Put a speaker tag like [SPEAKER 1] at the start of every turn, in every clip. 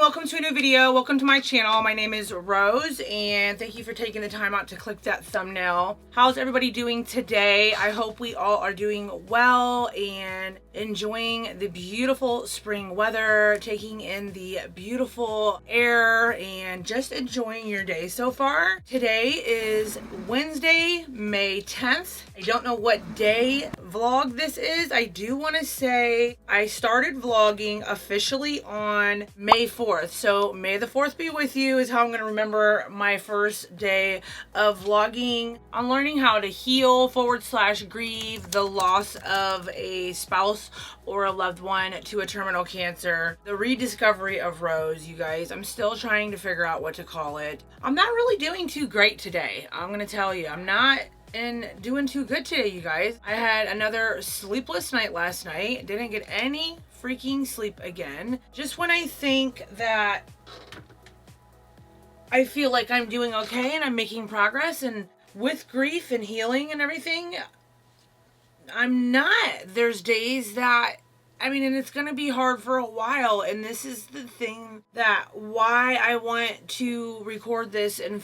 [SPEAKER 1] welcome to a new video. Welcome to my channel. My name is Rose and thank you for taking the time out to click that thumbnail. How's everybody doing today? I hope we all are doing well and enjoying the beautiful spring weather, taking in the beautiful air and just enjoying your day so far. Today is Wednesday, May 10th. I don't know what day vlog this is. I do want to say I started vlogging officially on May 4th. So May the 4th be with you is how I'm going to remember my first day of vlogging on learning how to heal / grieve the loss of a spouse or a loved one to a terminal cancer. The rediscovery of Rose, you guys. I'm still trying to figure out what to call it. I'm not really doing too great today. I'm going to tell you, I'm not doing too good today, you guys. I had another sleepless night last night. Didn't get any freaking sleep again. Just when I think that I feel like I'm doing okay and I'm making progress and with grief and healing and everything, I'm not. There's days that, and it's going to be hard for a while. And this is the thing that why I want to record this and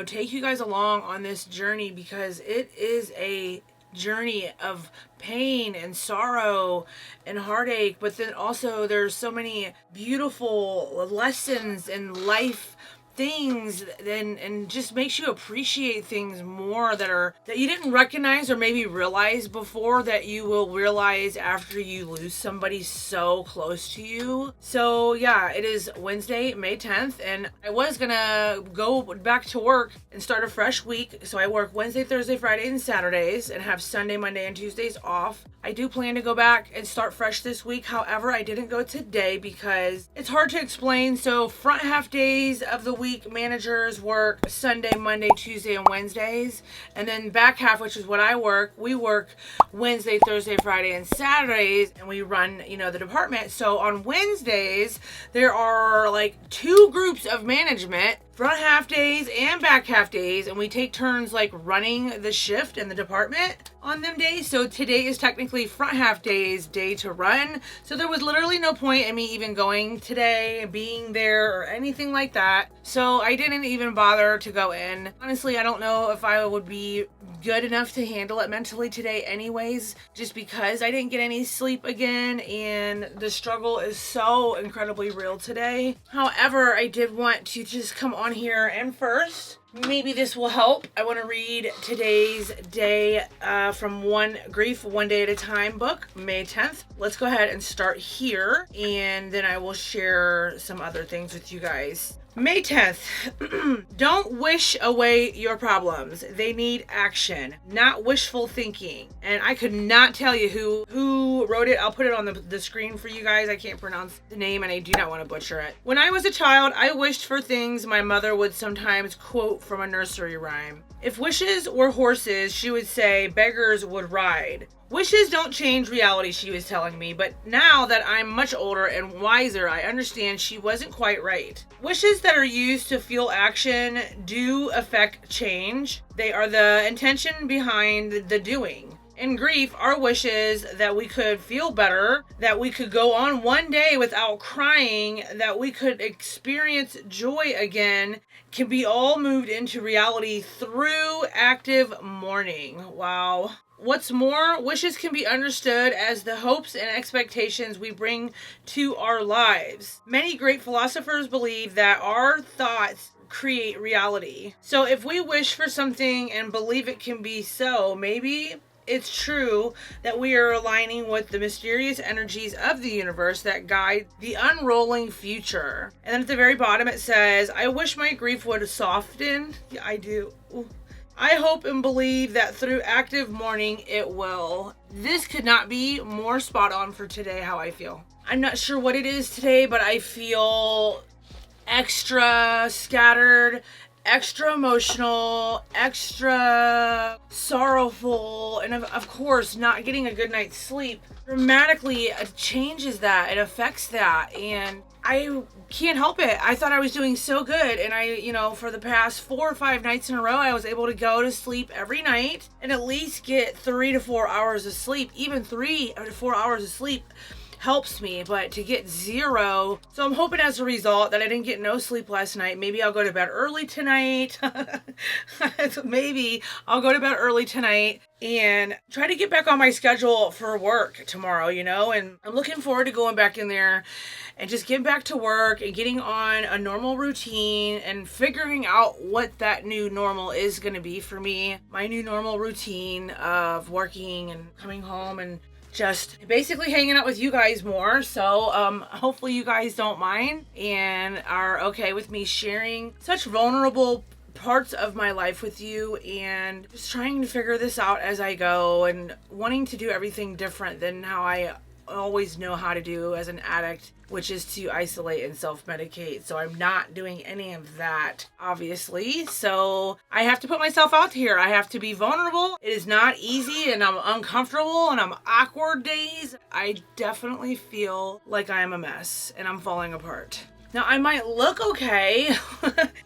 [SPEAKER 1] take you guys along on this journey, because it is a journey of pain and sorrow and heartache. But then also there's so many beautiful lessons in life things and just makes you appreciate things more that you didn't recognize or maybe realize before, that you will realize after you lose somebody so close to you. So yeah, it is Wednesday, May 10th, and I was gonna go back to work and start a fresh week. So I work Wednesday, Thursday, Friday, and Saturdays and have Sunday, Monday, and Tuesdays off. I do plan to go back and start fresh this week. However, I didn't go today because it's hard to explain. So front half days of the week, managers work Sunday, Monday, Tuesday, and Wednesdays. And then back half, which is what I work, we work Wednesday, Thursday, Friday, and Saturdays. And we run, the department. So on Wednesdays, there are like 2 groups of management, front half days and back half days, and we take turns like running the shift in the department on them days. So today is technically front half day's day to run. So there was literally no point in me even going today, being there, or anything like that. So I didn't even bother to go in. Honestly, I don't know if I would be good enough to handle it mentally today anyways, just because I didn't get any sleep again and the struggle is so incredibly real today. However, I did want to just come on here and first, maybe this will help. I want to read today's day from Grief One Day at a Time book, May 10th. Let's go ahead and start here, and then I will share some other things with you guys. May 10th. Don't wish away your problems. They need action, not wishful thinking. And I could not tell you who wrote it. I'll put it on the screen for you guys. I can't pronounce the name and I do not want to butcher it. When I was a child, I wished for things my mother would sometimes quote from a nursery rhyme. If wishes were horses, she would say beggars would ride. Wishes don't change reality, she was telling me, but now that I'm much older and wiser, I understand she wasn't quite right. Wishes that are used to fuel action do affect change. They are the intention behind the doing. In grief, our wishes that we could feel better, that we could go on one day without crying, that we could experience joy again, can be all moved into reality through active mourning. Wow. What's more, wishes can be understood as the hopes and expectations we bring to our lives. Many great philosophers believe that our thoughts create reality. So if we wish for something and believe it can be so, maybe it's true that we are aligning with the mysterious energies of the universe that guide the unrolling future. And then at the very bottom it says, I wish my grief would soften. Yeah, I do. Ooh. I hope and believe that through active mourning it will. This could not be more spot on for today, how I feel. I'm not sure what it is today, but I feel extra scattered, extra emotional, extra sorrowful, and of course not getting a good night's sleep dramatically changes that. It affects that, and I can't help it. I thought I was doing so good, and for the past 4 or 5 nights in a row, I was able to go to sleep every night and at least get 3 to 4 hours of sleep, even 3 to 4 hours of sleep helps me, but to get 0, so I'm hoping as a result that I didn't get no sleep last night. Maybe I'll go to bed early tonight. Maybe I'll go to bed early tonight and try to get back on my schedule for work tomorrow, you know, and I'm looking forward to going back in there and just getting back to work and getting on a normal routine and figuring out what that new normal is going to be for me. My new normal routine of working and coming home and just basically hanging out with you guys more. So hopefully you guys don't mind and are okay with me sharing such vulnerable parts of my life with you and just trying to figure this out as I go and wanting to do everything different than how I always know how to do as an addict, which is to isolate and self-medicate. So I'm not doing any of that, obviously. So I have to put myself out here. I have to be vulnerable. It is not easy and I'm uncomfortable and I'm awkward days. I definitely feel like I am a mess and I'm falling apart. Now, I might look okay.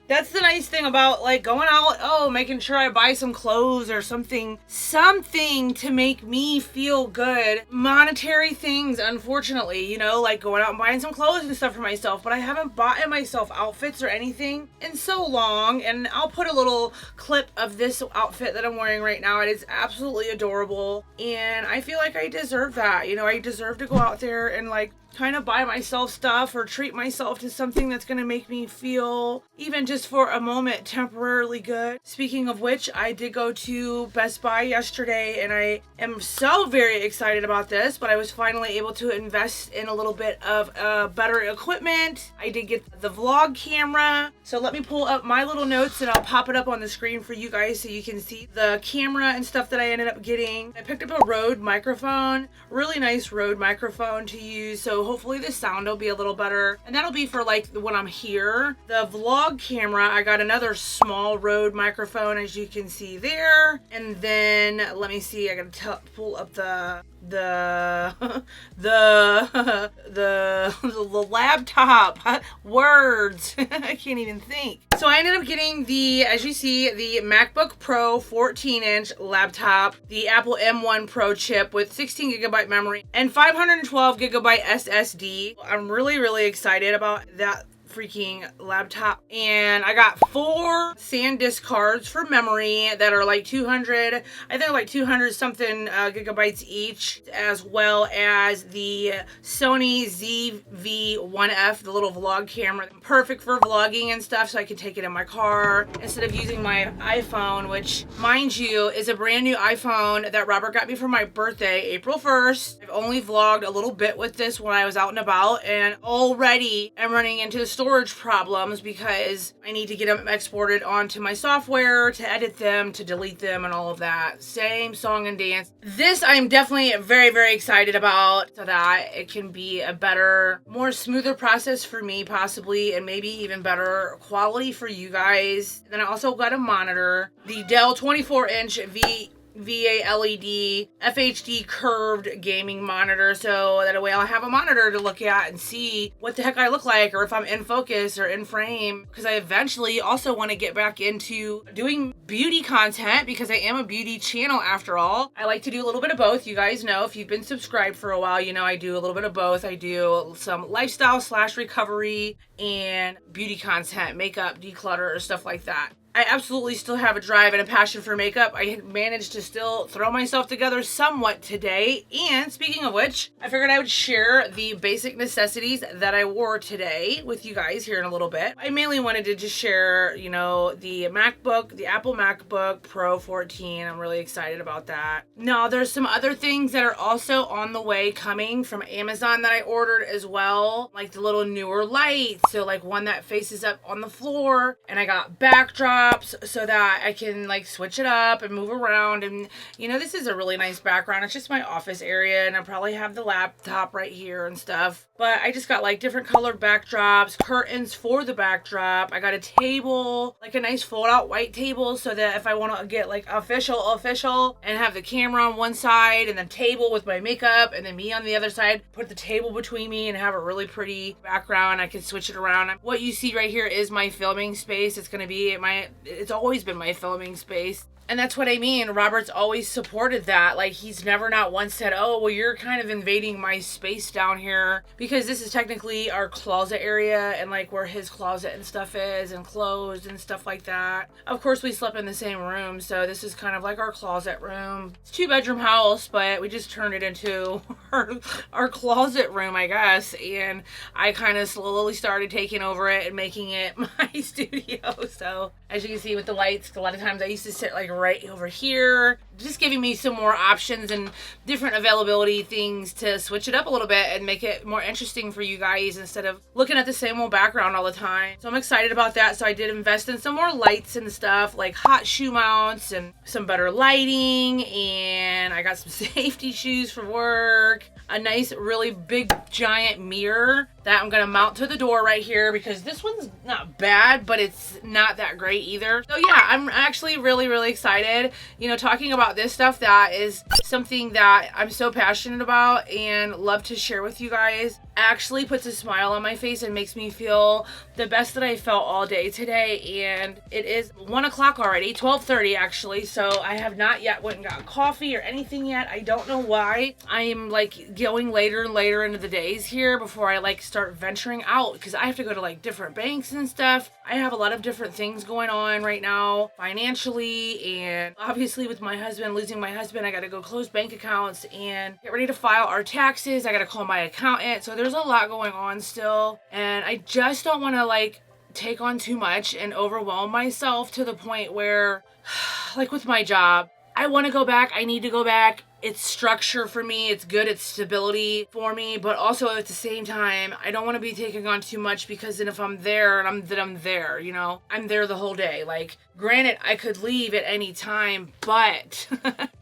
[SPEAKER 1] That's the nice thing about like going out, making sure I buy some clothes or something to make me feel good. Monetary things, unfortunately, you know, like going out and buying some clothes and stuff for myself, but I haven't bought myself outfits or anything in so long. And I'll put a little clip of this outfit that I'm wearing right now. It is absolutely adorable. And I feel like I deserve that. You know, I deserve to go out there and like kind of buy myself stuff or treat myself to something that's going to make me feel, even just for a moment, temporarily good. Speaking of which, I did go to Best Buy yesterday and I am so very excited about this, but I was finally able to invest in a little bit of better equipment. I did get the vlog camera. So let me pull up my little notes and I'll pop it up on the screen for you guys so you can see the camera and stuff that I ended up getting. I picked up a Rode microphone, really nice Rode microphone to use. So hopefully the sound will be a little better, and that'll be for like when I'm here. The vlog camera, I got another small Rode microphone, as you can see there. And then let me see, I gotta pull up the laptop words. I can't even think. So I ended up getting the, as you see, the MacBook Pro 14-inch laptop, the Apple M1 Pro chip with 16GB memory and 512GB SSD. I'm really excited about that freaking laptop. And I got 4 SanDisk cards for memory that are like 200, I think like 200 something gigabytes each, as well as the Sony ZV-1F, the little vlog camera. Perfect for vlogging and stuff, so I can take it in my car instead of using my iPhone, which, mind you, is a brand new iPhone that Robert got me for my birthday, April 1st. I've only vlogged a little bit with this when I was out and about, and already I'm running into the storage problems because I need to get them exported onto my software to edit them, to delete them, and all of that. Same song and dance. This I'm definitely very excited about, so that it can be a better, more smoother process for me possibly, and maybe even better quality for you guys. And then I also got a monitor, the Dell 24-inch VA LED FHD curved gaming monitor, so that way I'll have a monitor to look at and see what the heck I look like, or if I'm in focus or in frame, because I eventually also want to get back into doing beauty content, because I am a beauty channel after all. I like to do a little bit of both. You guys know, if you've been subscribed for a while, you know I do a little bit of both. I do some lifestyle / recovery and beauty content, makeup, declutter, stuff like that. I absolutely still have a drive and a passion for makeup. I managed to still throw myself together somewhat today. And speaking of which, I figured I would share the basic necessities that I wore today with you guys here in a little bit. I mainly wanted to just share, you know, the Apple MacBook Pro 14. I'm really excited about that. Now, there's some other things that are also on the way coming from Amazon that I ordered as well, like the little newer lights. So like one that faces up on the floor, and I got backdrops so that I can like switch it up and move around. And you know, this is a really nice background. It's just my office area, and I probably have the laptop right here and stuff. But I just got like different colored backdrops, curtains for the backdrop. I got a table, like a nice fold out white table, so that if I want to get like official and have the camera on one side and the table with my makeup and then me on the other side, put the table between me and have a really pretty background. I can switch it around. What you see right here is my filming space. It's going to be it's always been my filming space. And that's what I mean. Robert's always supported that. Like, he's never not once said, oh, well, you're kind of invading my space down here, because this is technically our closet area and like where his closet and stuff is and clothes and stuff like that. Of course, we slept in the same room, so this is kind of like our closet room. It's a 2-bedroom house, but we just turned it into our closet room, I guess. And I kind of slowly started taking over it and making it my studio. So as you can see with the lights, a lot of times I used to sit like right over here, just giving me some more options and different availability things to switch it up a little bit and make it more interesting for you guys instead of looking at the same old background all the time. So I'm excited about that. So I did invest in some more lights and stuff, like hot shoe mounts and some better lighting, and I got some safety shoes for work, a nice really big giant mirror that I'm gonna mount to the door right here, because this one's not bad, but it's not that great either. So yeah, I'm actually really excited. You know, talking about this stuff, that is something that I'm so passionate about and love to share with you guys. Actually puts a smile on my face and makes me feel the best that I felt all day today. And it is 1 o'clock already, 12:30 actually, so I have not yet went and got coffee or anything yet. I don't know why. I am like going later and later into the days here before I like start venturing out, because I have to go to like different banks and stuff. I have a lot of different things going on right now financially, and obviously with my husband, losing my husband, I got to go close bank accounts and get ready to file our taxes. I got to call my accountant. So there's a lot going on still, and I just don't want to like take on too much and overwhelm myself to the point where like with my job, I want to go back. I need to go back. It's structure for me. It's good. It's stability for me. But also at the same time, I don't want to be taking on too much, because then if I'm there and I'm there, you know, I'm there the whole day. Like, granted, I could leave at any time, but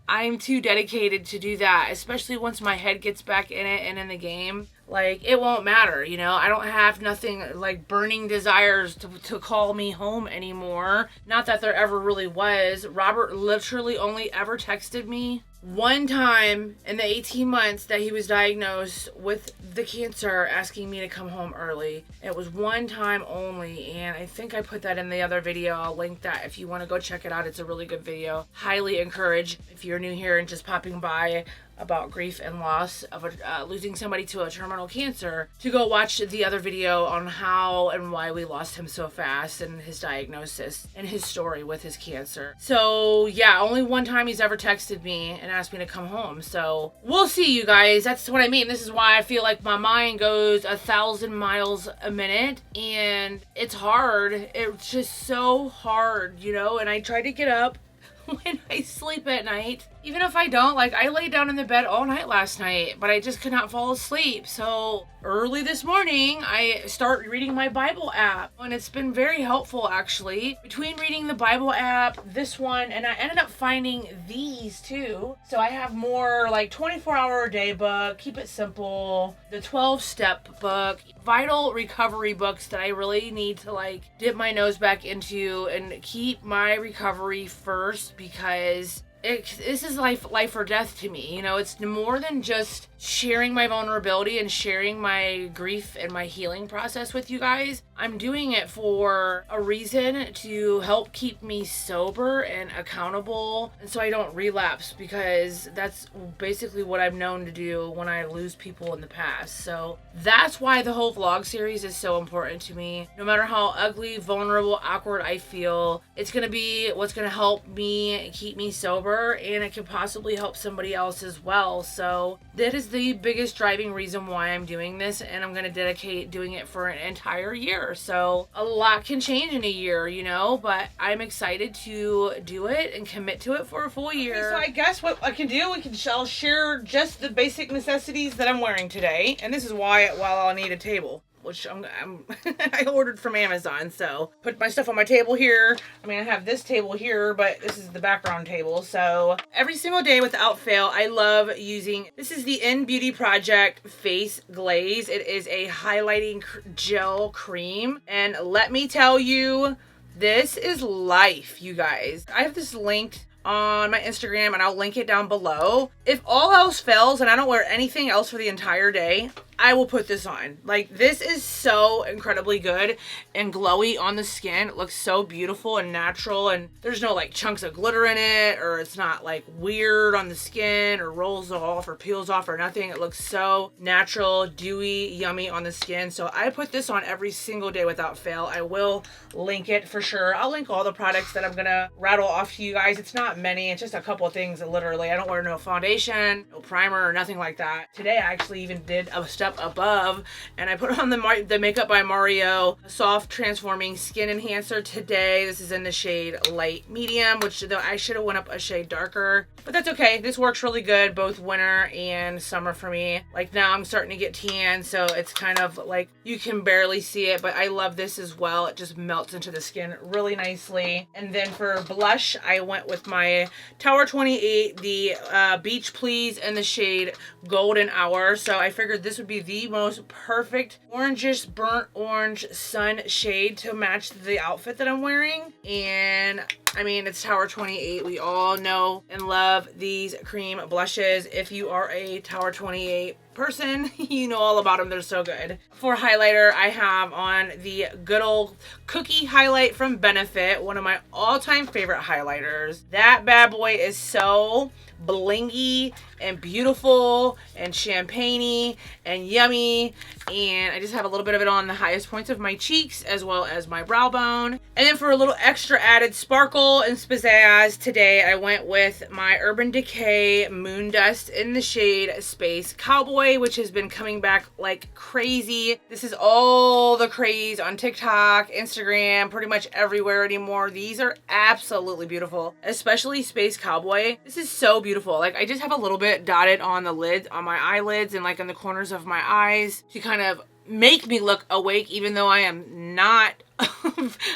[SPEAKER 1] I'm too dedicated to do that, especially once my head gets back in it and in the game. Like, it won't matter, you know? I don't have nothing like burning desires to call me home anymore. Not that there ever really was. Robert literally only ever texted me one time in the 18 months that he was diagnosed with the cancer, asking me to come home early. It was one time only, and I think I put that in the other video. I'll link that if you want to go check it out. It's a really good video. Highly encourage, if you're new here and just popping by, about grief and loss of losing somebody to a terminal cancer, to go watch the other video on how and why we lost him so fast and his diagnosis and his story with his cancer. So yeah, only one time he's ever texted me and asked me to come home. So we'll see, you guys. That's what I mean. This is why I feel like my mind goes 1,000 miles a minute, and it's hard. It's just so hard, you know, and I try to get up when I sleep at night. Even if I don't, like, I laid down in the bed all night last night, but I just could not fall asleep. So early this morning, I start reading my Bible app, and it's been very helpful, actually. Between reading the Bible app, this one, and I ended up finding these too. So I have more like 24-hour a day book, Keep It Simple, the 12-step book, vital recovery books that I really need to like dip my nose back into and keep my recovery first, because this is life or death to me. You know, it's more than just sharing my vulnerability and sharing my grief and my healing process with you guys. I'm doing it for a reason, to help keep me sober and accountable, and so I don't relapse, because that's basically what I've known to do when I lose people in the past. So that's why the whole vlog series is so important to me. No matter how ugly, vulnerable, awkward I feel, it's gonna be what's gonna help me keep me sober, and it could possibly help somebody else as well. So that is the biggest driving reason why I'm doing this, and I'm gonna dedicate doing it for an entire year. So a lot can change in a year, you know, but I'm excited to do it and commit to it for a full year. Okay, so I guess what I can do, I'll share just the basic necessities that I'm wearing today, and this is why I'll need a table, which I ordered from Amazon. So put my stuff on my table here. I mean, I have this table here, but this is the background table. So every single day without fail, I love using, this is the Innbeauty Project Face Glaze. It is a highlighting gel cream. And let me tell you, this is life, you guys. I have this linked on my Instagram, and I'll link it down below. If all else fails and I don't wear anything else for the entire day, I will put this on. Like, this is so incredibly good and glowy on the skin. It looks so beautiful and natural, and there's no like chunks of glitter in it, or it's not like weird on the skin or rolls off or peels off or nothing. It looks so natural, dewy, yummy on the skin. So I put this on every single day without fail. I will link it for sure. I'll link all the products that I'm gonna rattle off to you guys. It's not many, it's just a couple of things literally. I don't wear no foundation, no primer or nothing like that. Today I actually even did a step above, and I put on the Makeup by Mario Soft Transforming Skin Enhancer today. This is in the shade Light Medium, which though I should have went up a shade darker, but that's okay. This works really good both winter and summer for me. Like now I'm starting to get tan, so it's kind of like you can barely see it, but I love this as well. It just melts into the skin really nicely. And then for blush, I went with my Tower 28, the Beach Please in the shade Golden Hour. So I figured this would be the most perfect orangish burnt orange sun shade to match the outfit that I'm wearing. And I mean, it's Tower 28. We all know and love these cream blushes. If you are a Tower 28 person, you know all about them. They're so good. For highlighter, I have on the good old Cookie Highlight from Benefit, one of my all-time favorite highlighters. That bad boy is so blingy and beautiful and champagne-y and yummy, and I just have a little bit of it on the highest points of my cheeks as well as my brow bone. And then for a little extra added sparkle and pizzazz, today I went with my Urban Decay Moondust in the shade Space Cowboy, which has been coming back like crazy. This is all the craze on TikTok, Instagram, pretty much everywhere anymore. These are absolutely beautiful, especially Space Cowboy. This is so beautiful. Like, I just have a little bit dotted on the lids, on my eyelids and like in the corners of my eyes to kind of make me look awake, even though I am not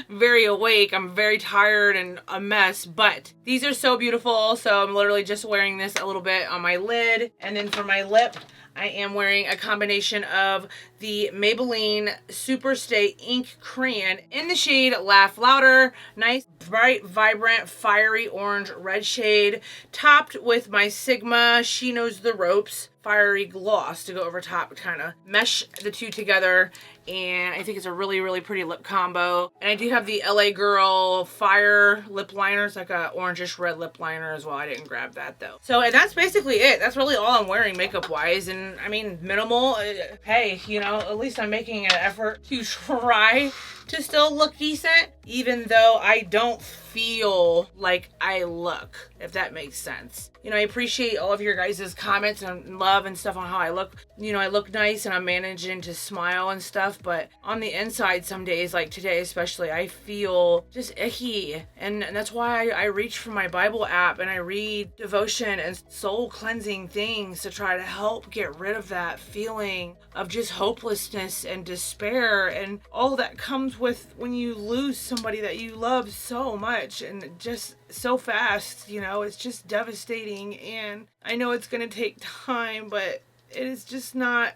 [SPEAKER 1] very awake. I'm very tired and a mess, but these are so beautiful. So I'm literally just wearing this a little bit on my lid. And then for my lip, I am wearing a combination of the Maybelline Superstay Ink Crayon in the shade Laugh Louder. Nice, bright, vibrant, fiery orange red shade, topped with my Sigma She Knows the Ropes fiery gloss to go over top, kind of mesh the two together. And I think it's a really, really pretty lip combo. And I do have the LA Girl Fire lip liner. It's like a orangish red lip liner as well. I didn't grab that though. So, and that's basically it. That's really all I'm wearing makeup wise. And I mean, minimal. Hey, you know, at least I'm making an effort to try to still look decent, even though I don't feel like I look, if that makes sense. You know, I appreciate all of your guys' comments and love and stuff on how I look. You know, I look nice and I'm managing to smile and stuff, but on the inside some days, like today especially, I feel just icky. And that's why I reach for my Bible app and I read devotion and soul cleansing things to try to help get rid of that feeling of just hopelessness and despair and all that comes with when you lose somebody that you love so much and just so fast. You know, it's just devastating, and I know it's gonna take time, but it is just not,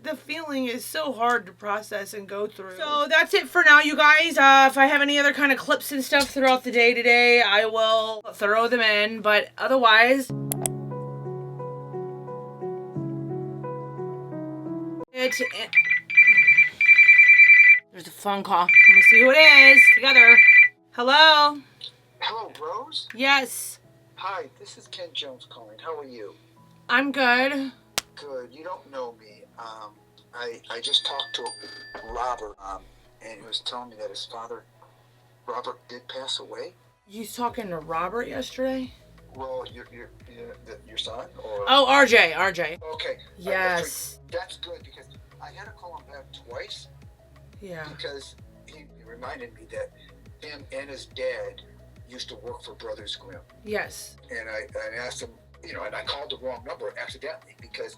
[SPEAKER 1] the feeling is so hard to process and go through. So that's it for now, you guys. If I have any other kind of clips and stuff throughout the day today, I will throw them in, but otherwise there's a phone call. Let me see who it is. Together. Hello?
[SPEAKER 2] Hello, Rose?
[SPEAKER 1] Yes.
[SPEAKER 2] Hi, this is Ken Jones calling. How are you?
[SPEAKER 1] I'm good.
[SPEAKER 2] Good. You don't know me. I just talked to Robert, and he was telling me that his father, Robert, did pass away.
[SPEAKER 1] You was talking to Robert yesterday?
[SPEAKER 2] Well, your son? Or...
[SPEAKER 1] Oh, RJ.
[SPEAKER 2] Okay.
[SPEAKER 1] Yes.
[SPEAKER 2] That's good, because I had to call him back twice.
[SPEAKER 1] Yeah.
[SPEAKER 2] Because he reminded me that him and his dad used to work for Brothers Grimm.
[SPEAKER 1] Yes.
[SPEAKER 2] And I asked him, you know, and I called the wrong number accidentally, because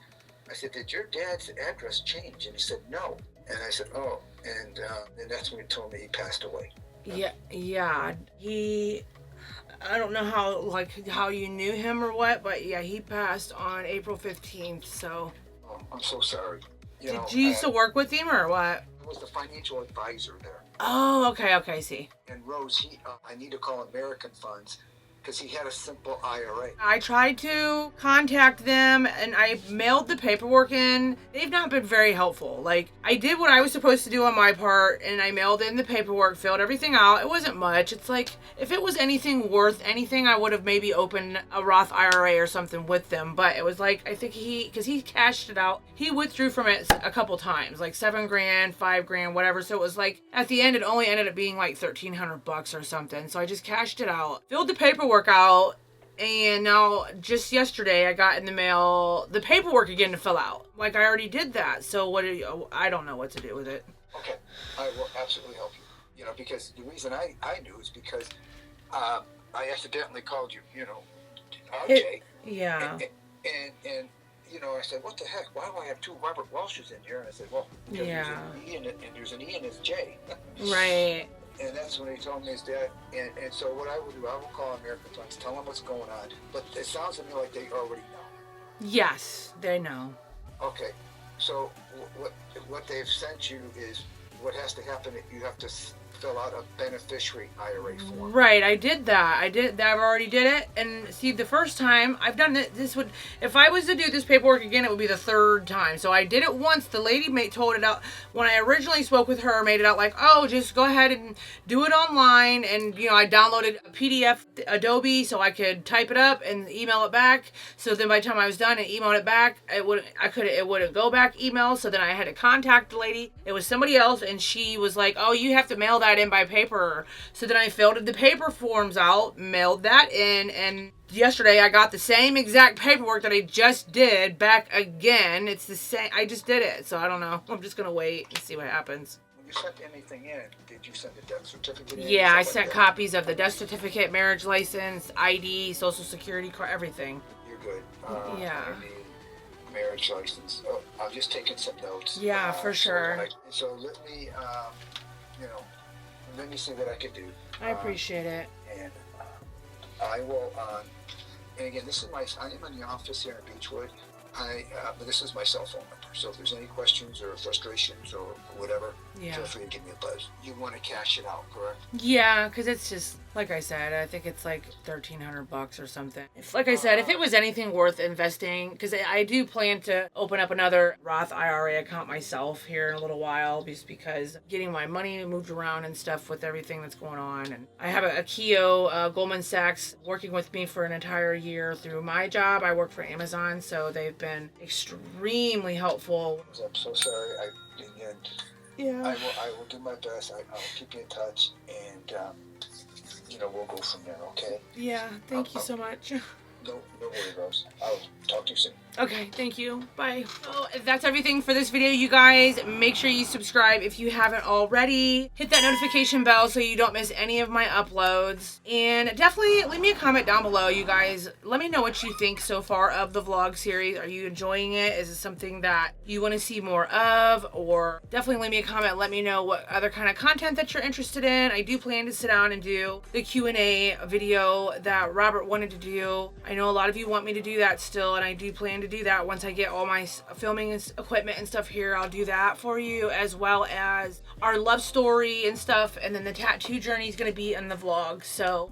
[SPEAKER 2] I said, did your dad's address change? And he said, no. And I said, oh. And that's when he told me he passed away.
[SPEAKER 1] Yeah. I don't know how you knew him or what, but yeah, he passed on April 15th, so.
[SPEAKER 2] Oh, I'm so sorry.
[SPEAKER 1] Did you used to work with him or what?
[SPEAKER 2] I was the financial advisor there.
[SPEAKER 1] Oh, okay, I see.
[SPEAKER 2] And Rose, I need to call American Funds because he had a simple IRA.
[SPEAKER 1] I tried to contact them and I mailed the paperwork in. They've not been very helpful. Like, I did what I was supposed to do on my part and I mailed in the paperwork, filled everything out. It wasn't much. It's like, if it was anything worth anything, I would have maybe opened a Roth IRA or something with them. But it was like, I think because he cashed it out, he withdrew from it a couple times, like $7,000, $5,000, whatever. So it was like, at the end, it only ended up being like $1,300 or something. So I just cashed it out, filled the paperwork out, and now just yesterday I got in the mail the paperwork again to fill out. Like, I already did that. So I don't know what to do with it.
[SPEAKER 2] Okay, I will absolutely help you. You know, because the reason I knew is because I accidentally called you, you know, RJ.
[SPEAKER 1] Yeah.
[SPEAKER 2] And you know, I said, what the heck? Why do I have two Robert Welshes in here? And I said, well, because there's an E and there's J.
[SPEAKER 1] Right.
[SPEAKER 2] And that's when he told me his dad. And so what I will do, I will call American Funds, tell them what's going on. But it sounds to me like they already know.
[SPEAKER 1] Yes, they know.
[SPEAKER 2] Okay. So what they've sent you is what has to happen. You have to fill out a beneficiary IRA form.
[SPEAKER 1] Right, I did that. I've already did it. And see, the first time I've done it, if I was to do this paperwork again, it would be the third time. So I did it once. The lady told it out when I originally spoke with her, made it out like, oh, just go ahead and do it online. And, you know, I downloaded a PDF Adobe so I could type it up and email it back. So then by the time I was done and emailed it back, it wouldn't go back email. So then I had to contact the lady. It was somebody else, and she was like, oh, you have to mail that in by paper. So then I filled the paper forms out, mailed that in, and yesterday I got the same exact paperwork that I just did back again. It's the same. I just did it, so I don't know. I'm just gonna wait and see what happens.
[SPEAKER 2] When you sent anything in, did you send a death certificate in?
[SPEAKER 1] Yeah, I sent copies of the death certificate, marriage license, ID, social security card, everything.
[SPEAKER 2] You're good.
[SPEAKER 1] Yeah.
[SPEAKER 2] ID, marriage license. Oh, I'm just taking some notes.
[SPEAKER 1] Yeah, for sure.
[SPEAKER 2] So let me, you know, let me see what I can do.
[SPEAKER 1] I appreciate it.
[SPEAKER 2] And I will, and again, I am in the office here in Beechwood. But this is my cell phone number. So if there's any questions or frustrations or whatever, feel free to give me a buzz. You want to cash it out, correct?
[SPEAKER 1] Yeah, because it's just, like I said, I think it's like $1,300 or something. Like I said, if it was anything worth investing, because I do plan to open up another Roth IRA account myself here in a little while, just because getting my money moved around and stuff with everything that's going on. And I have a Keo, Goldman Sachs, working with me for an entire year through my job. I work for Amazon, so they've been extremely helpful.
[SPEAKER 2] I'm so sorry. I will do my best. I'll keep you in touch, and you know, we'll go from there. Okay?
[SPEAKER 1] Yeah. Thank you so much.
[SPEAKER 2] No worry, Rose. I'll talk to you soon.
[SPEAKER 1] Okay, thank you. Bye. So that's everything for this video, you guys. Make sure you subscribe if you haven't already. Hit that notification bell so you don't miss any of my uploads. And definitely leave me a comment down below, you guys. Let me know what you think so far of the vlog series. Are you enjoying it? Is it something that you want to see more of? Or definitely leave me a comment. Let me know what other kind of content that you're interested in. I do plan to sit down and do the Q&A video that Robert wanted to do. I know a lot of you want me to do that still, and I do plan to do that once I get all my filming equipment and stuff here. I'll do that for you, as well as our love story and stuff, and then the tattoo journey is going to be in the vlog. So